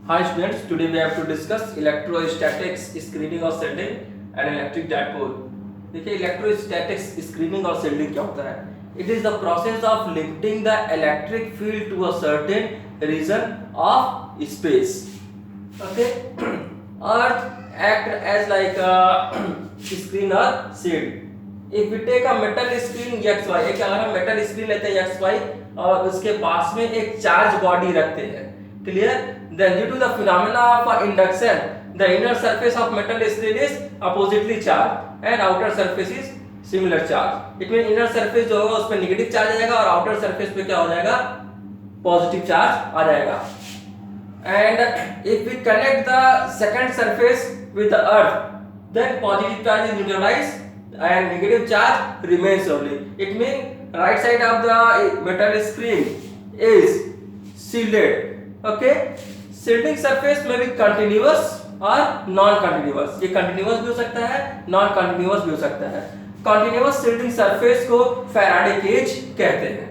Hi students, today we have to discuss electrostatics screening और shielding and electric dipole. देखिए electrostatics screening और shielding क्या होता है? It is the process of limiting the electric field to a certain region of space. Okay, Earth act as like a screen or shield. If we take a metal screen XY, एक अगर हम metal screen लेते हैं XY और उसके पास में एक charge body रखते हैं, clear? Then due to the phenomena of induction, the inner surface of metal screen is oppositely charged and outer surface is similar charge. It means inner surface जो होगा उस पर नेगेटिव चार्ज आ जाएगा और outer surface पे क्या हो जाएगा, पॉजिटिव चार्ज आ जाएगा. And if we connect the second surface with the earth, then positive charge is neutralized and negative charge remains only. It means right side of the metal screen is shielded. Okay, shielding surface may be continuous or non continuous. ये continuous भी हो सकता है, non continuous भी हो सकता है. Continuous shielding surface को Faraday cage कहते हैं.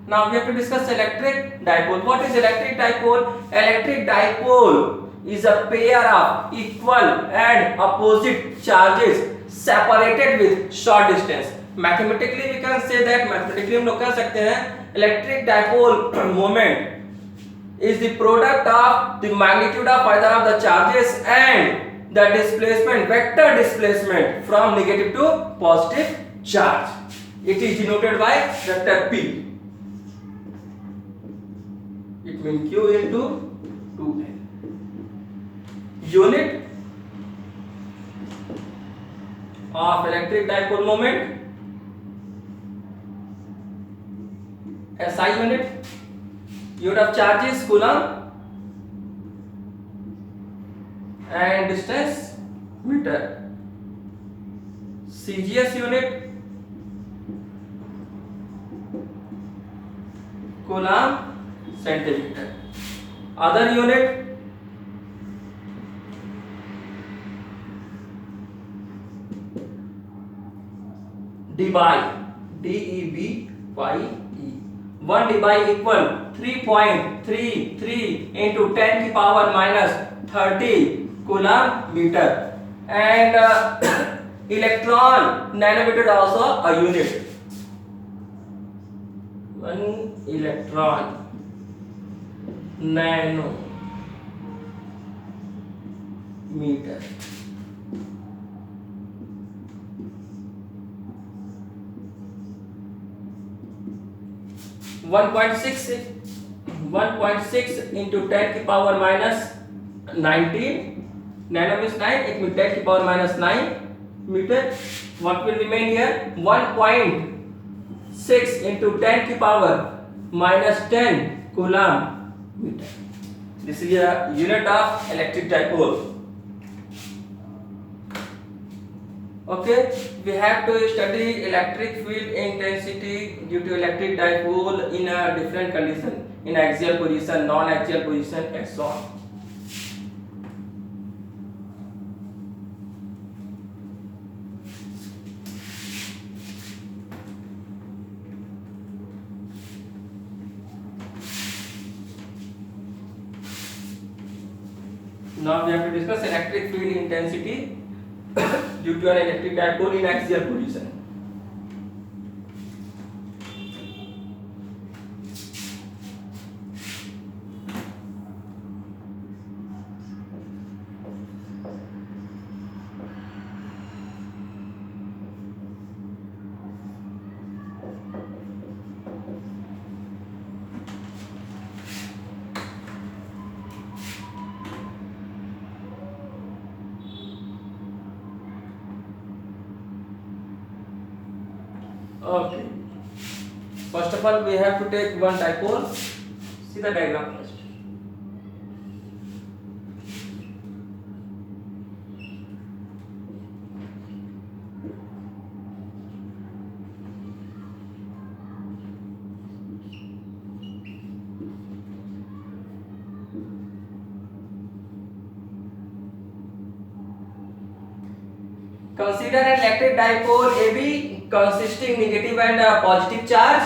Now we have to discuss electric dipole. What is electric dipole? Electric dipole is a pair of equal and opposite charges separated with short distance. Mathematically we can say that, mathematically हम लोग कह सकते हैं electric dipole moment is the product of the magnitude of either of the charges and the displacement, vector displacement from negative to positive charge. It is denoted by vector P. It means Q into 2N. Unit of electric dipole moment, SI unit. Unit of charge is coulomb and distance meter. CGS unit, coulomb centimeter. Other unit, dBi, DEBYE. 1 dBi equal 3.33 into 10 की power minus 30 coulomb meter. And electron nanometer also a unit. 1 electron nanometer. 1.6 into 10 की power minus 19. Nano means 9. It means 10 की power minus 9 meter. What will remain here? 1.6 into 10 की power minus 10 coulomb meter. This is a unit of electric dipole. Okay, we have to study electric field intensity due to electric dipole in a different condition, in axial position, non-axial position, and so on. Now we have to discuss electric field intensity due to an electric dipole in axial position. Okay. First of all, we have to take one dipole. See the diagram first. Consider an electric dipole AB consisting negative and positive charge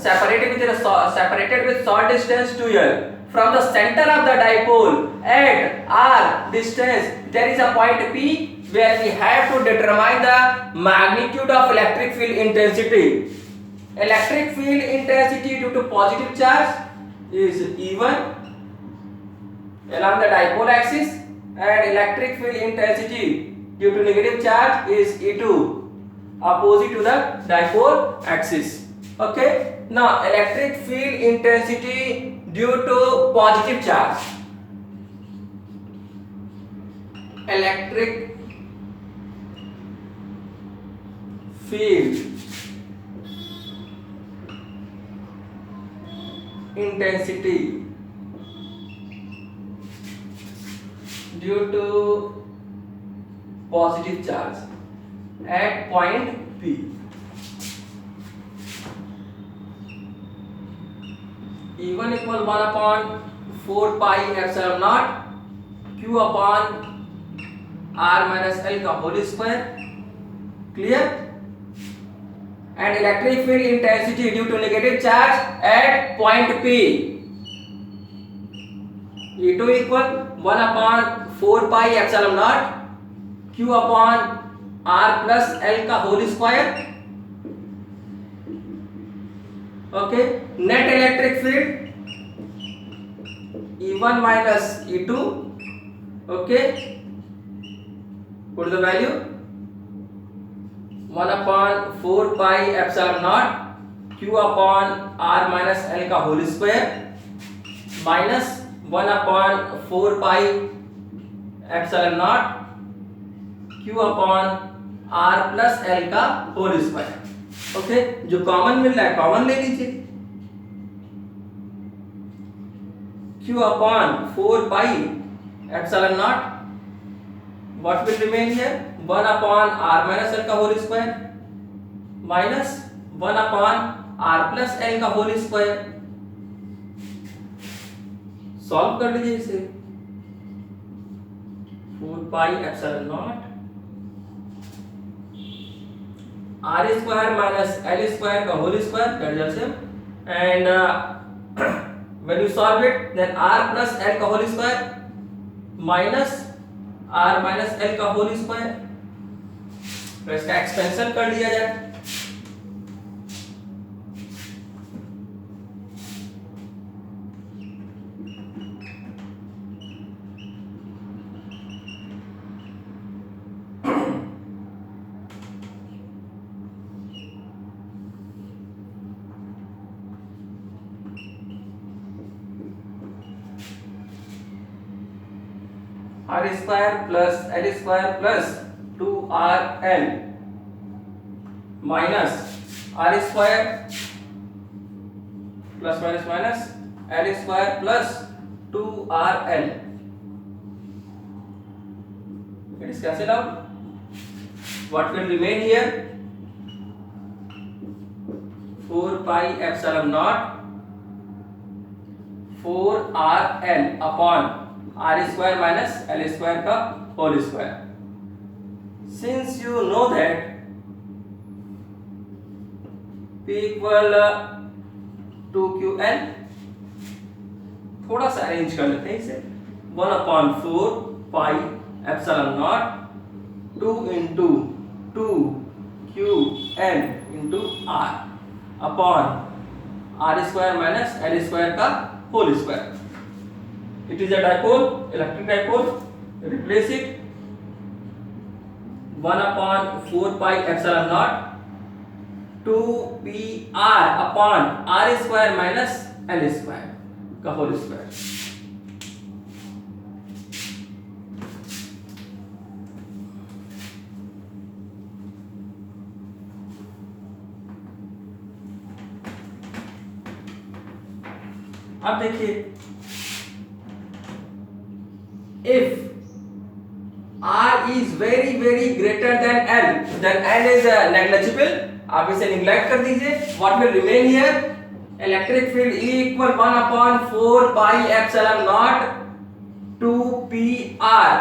separated with short distance 2l from the center of the dipole at r distance. There is a point P where we have to determine the magnitude of electric field intensity. Electric field intensity due to positive charge is E1 along the dipole axis, and electric field intensity due to negative charge is E2 opposite to the dipole axis. Okay, now electric field intensity due to positive charge. Electric field intensity due to positive charge at point P. E1 equal 1 upon 4 pi epsilon naught Q upon R minus L का whole square. Clear? And electric field intensity due to negative charge at point P. E2 equal 1 upon 4 pi epsilon naught Q upon R plus L का whole square. Okay, net electric field E1 minus E2. Okay, put the value 1 upon 4 pi epsilon naught Q upon R minus L का whole square minus 1 upon 4 pi epsilon naught Q upon R plus L का whole square. Okay, जो common मिल रहा है common ले लीजिए. Q upon 4 pi epsilon naught, what will remain here? 1 upon R minus L का whole square minus 1 upon R plus L का whole square. Solve कर लीजिए इसे. 4 pi epsilon naught R square minus L square का whole square, that is LCM, and when you solve it then R plus L का whole square minus R minus L का whole square, तो इसका expansion कर लिया जाए. R square plus L square plus 2RL minus R square plus minus minus L square plus 2RL. It is cancelled out. What will remain here? 4 pi epsilon naught 4RL upon R square minus L square का whole square. Since you know that P equal 2QL, थोड़ा सा arrange कर लेते हैं इसे. 1 upon 4 pi epsilon naught 2 into 2QN into R upon R square minus L square का whole square. It is a dipole, electric dipole. Replace it. 1 upon 4 pi epsilon naught 2PR upon R square minus L square का whole square. अब देखिए, if R is very greater than L, then L is negligible. आप इसे neglect कर दीजिए. What will remain here? Electric field E equal 1 upon 4 pi epsilon naught 2PR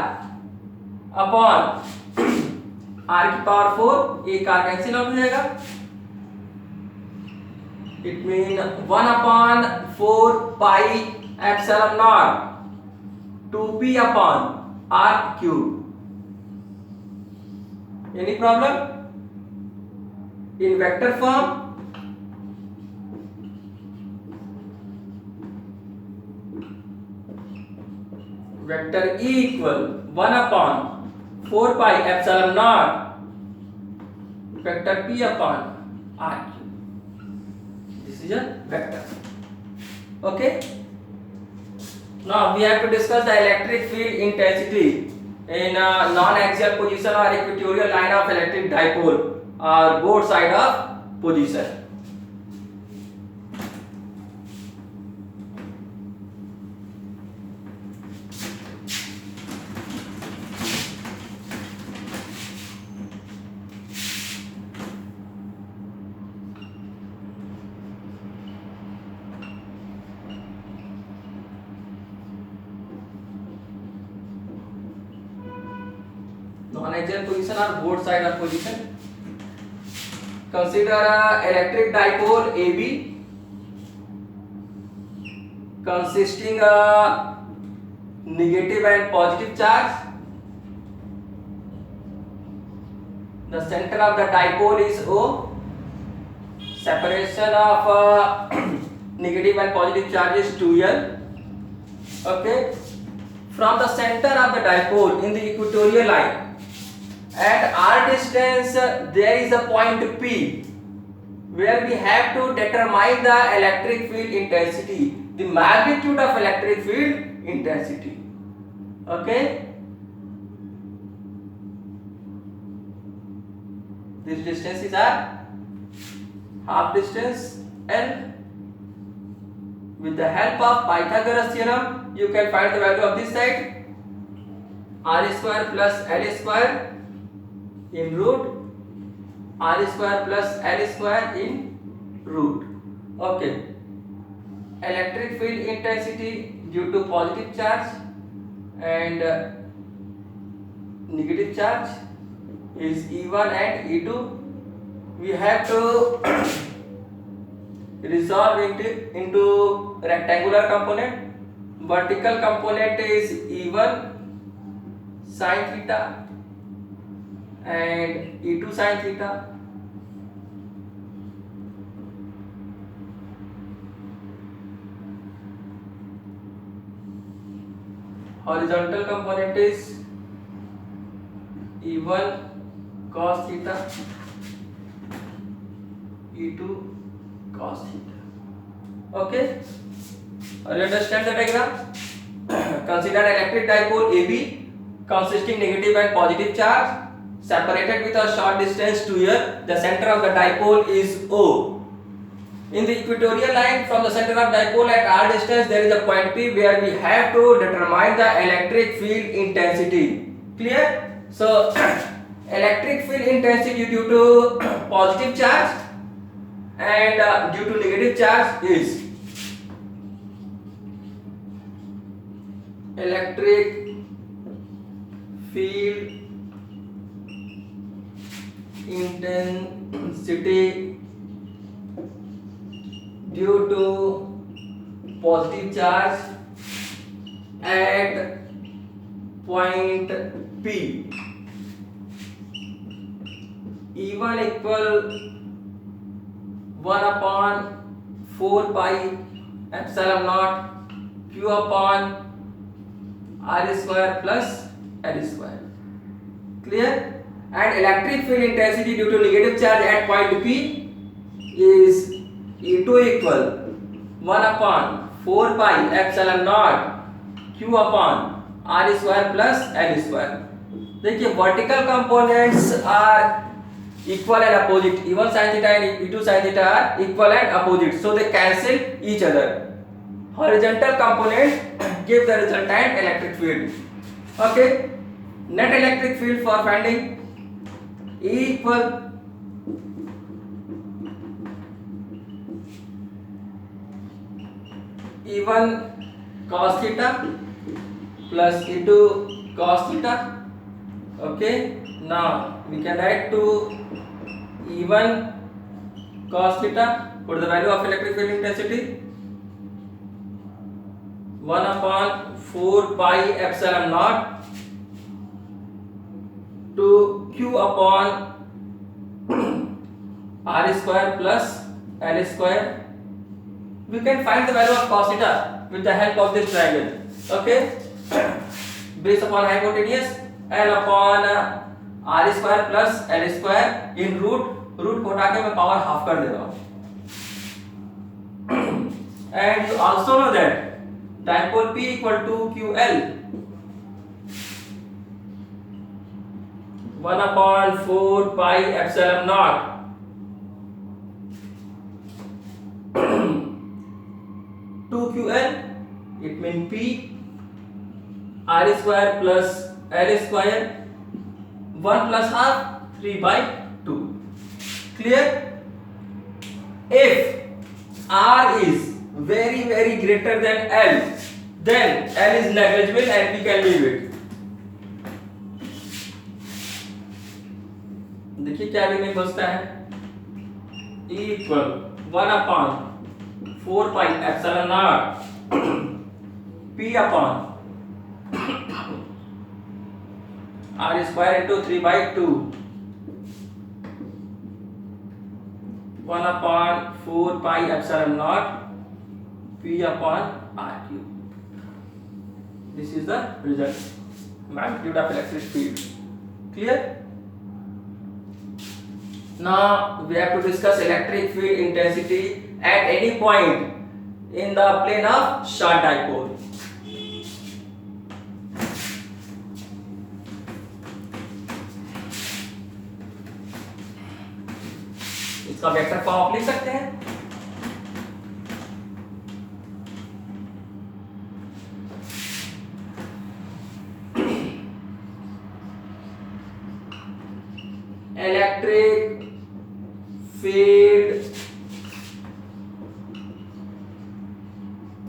upon R की power 4. एक R cancel out हो जाएगा. It means 1 upon 4 pi epsilon naught 2p upon r cube. Any problem? In vector form, vector E equal 1 upon 4 pi epsilon naught vector P upon R cube. This is a vector. Okay. Now we have to discuss the electric field intensity in a non-axial position or equatorial line of electric dipole or both side of position. Non-axial position or both side of position. Consider a electric dipole AB consisting of negative and positive charge. The center of the dipole is O. Separation of negative and positive charge is 2L. Okay. From the center of the dipole in the equatorial line, at r distance there is a point P where we have to determine the electric field intensity, the magnitude of electric field intensity. Okay. This distance is r, half distance L. With the help of Pythagoras theorem, you can find the value of this side, r square plus L square in root, r square plus L square in root. Okay. Electric field intensity due to positive charge and negative charge is E1 and E2. We have to resolve it into rectangular component. Vertical component is E1 sin theta and E2 sin theta. Horizontal component is E1 cos theta, E2 cos theta. Okay. You understand the diagram? Consider electric dipole AB consisting negative and positive charge separated with a short distance 2L. The center of the dipole is O. In the equatorial line from the center of dipole at r distance there is a point P where we have to determine the electric field intensity. Clear? So electric field intensity due to positive charge and due to negative charge is electric field intensity due to positive charge at point P. E1 equal 1 upon 4 pi epsilon naught q upon r square plus l square. Clear? And electric field intensity due to negative charge at point P is E2 equal 1 upon 4 pi epsilon naught q upon r square plus l square. देखिए vertical components are equal and opposite. E1 sin theta and E2 sin theta are equal and opposite, so they cancel each other. Horizontal component give the resultant electric field. Okay. Net electric field for finding E equal E1 cos theta plus E2 cos theta. Okay. Now we can write to E1 cos theta put the value of electric field intensity 1 upon 4 pi epsilon naught to q upon r square plus l square. We can find the value of cos theta with the help of this triangle. Okay, based upon hypotenuse l upon r square plus l square in root को हटा के मैं power half कर दे रहा हूं. And you also know that dipole P equal to QL 1 upon 4 pi epsilon naught to QL. It means P r square plus l square 1 plus half 3 by 2. Clear? If r is very greater than l, then l is negligible and we can leave it. देखिए क्या लिखने बचता है, equal 1 upon 4 pi epsilon naught p upon r square into 3 by 2 1 upon 4 pi epsilon naught p upon r cube. This is the result, magnitude of electric field. Clear? Now we have to discuss electric field intensity at any point in the plane of short dipole. इसका vector form आप लिख सकते हैं. Electric field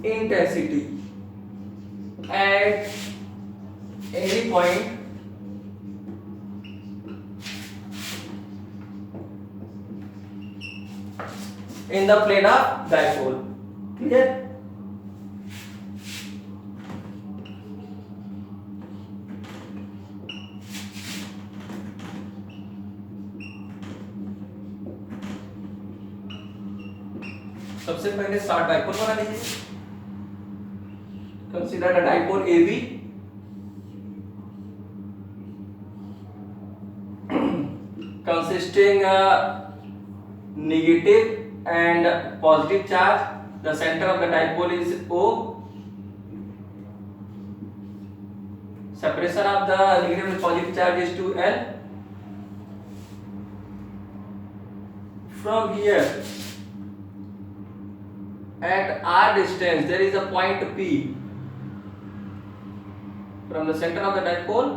intensity at any point in the plane of dipole. Clear? सबसे पहले short dipole बना लीजिए. Consider a dipole AB consisting negative and positive charge. The center of the dipole is O. Separation of the negative and positive charge is 2L. From here, at r distance, there is a point P. From the center of the dipole,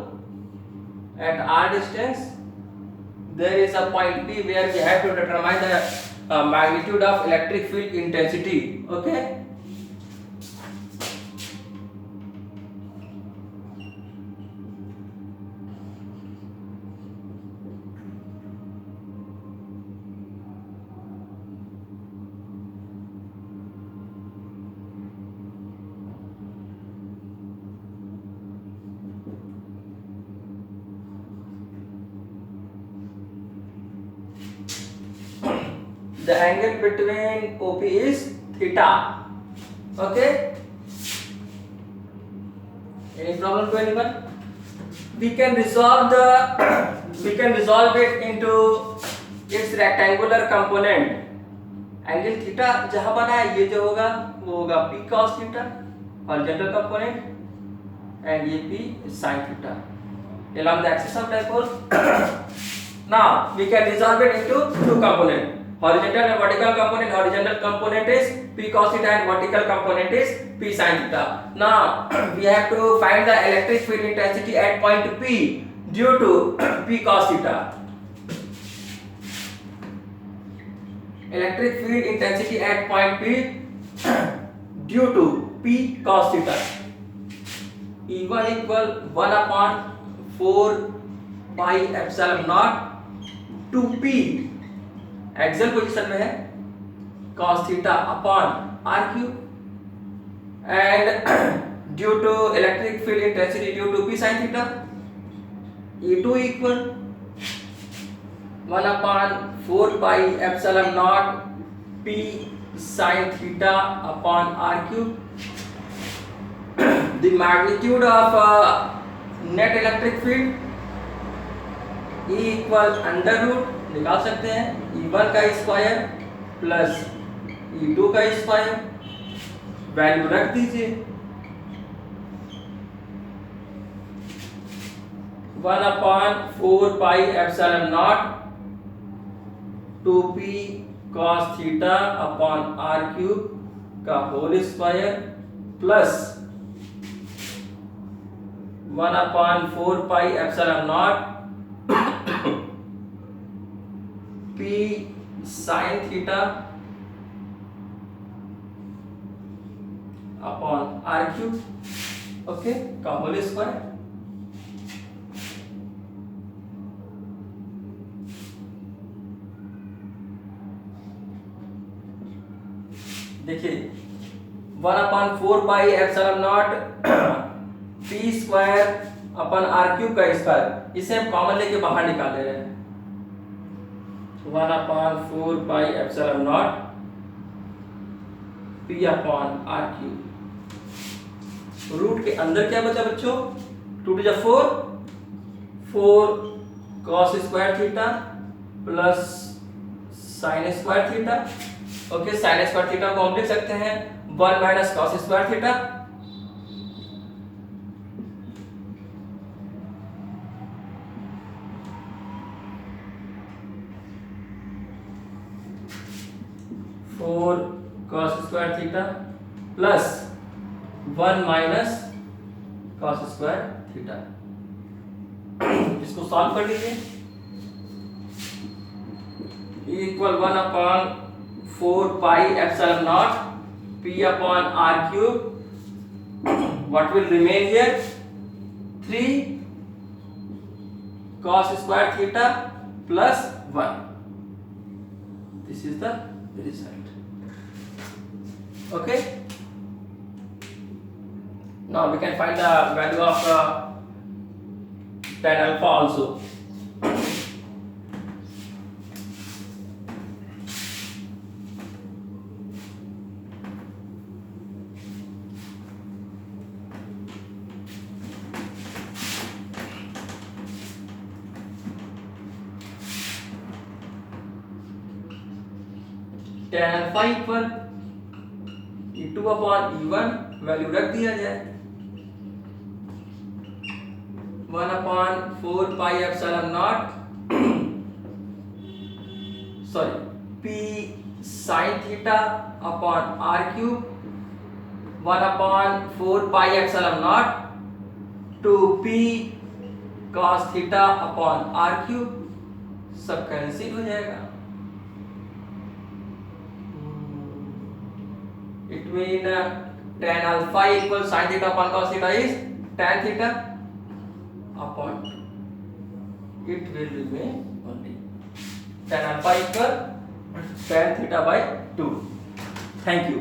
at r distance, there is a point P where we have to determine the magnitude of electric field intensity. Okay, the angle between OP is theta. Okay, any problem to anyone? We can resolve it into its rectangular component. Angle theta जहां बना है ये जो होगा वो होगा p cos theta horizontal component and ये p sin theta along the axis of dipole. Now we can resolve it into two components, horizontal and vertical component. Horizontal component is p cos theta and vertical component is p sin theta. Now we have to find the electric field intensity at point P due to p cos theta. Electric field intensity at point P due to p cos theta. E1 equal 1 upon 4 pi epsilon naught to p. Axial position में है cos theta upon r cube, and due to electric field intensity due to p sin theta, E2 equal 1 upon 4 pi epsilon naught p sin theta upon r cube. The magnitude of net electric field E equal under root निकाल सकते हैं E1 का square plus E2 का square, value रख दीजिए 1 upon 4 pi epsilon naught 2p cos theta upon r cube का whole square plus 1 upon 4 pi epsilon naught p sin theta upon r cube okay का whole square. देखिए 1 upon 4 pi epsilon naught p square upon r cube का square, इसे हम common लेके बाहर निकाल रहे हैं 1 upon 4 pi epsilon naught p upon r cube. Root के अंदर क्या बचा बच्चों 2 two 4 4 cos square theta plus sin square theta. Okay sin square theta को हम लिख सकते हैं 1 minus cos square theta four cos square theta plus 1 minus cos square theta. इसको सॉल्व कर लीजिए equal 1 upon 4 pi epsilon naught p upon r cube, what will remain here 3 cos square theta plus 1। This is the result. Okay, now we can find the value of tan alpha also. tan alpha equal E2 upon E1 value रख दिया जाए 1 upon 4 pi epsilon not sorry p sin theta upon r cube 1 upon 4 pi epsilon naught 2p cos theta upon r cube, सब cancel हो जाएगा। It mean tan alpha equal sin theta upon cos theta is tan theta upon 2. It will remain only tan alpha equal tan theta by 2. Thank you.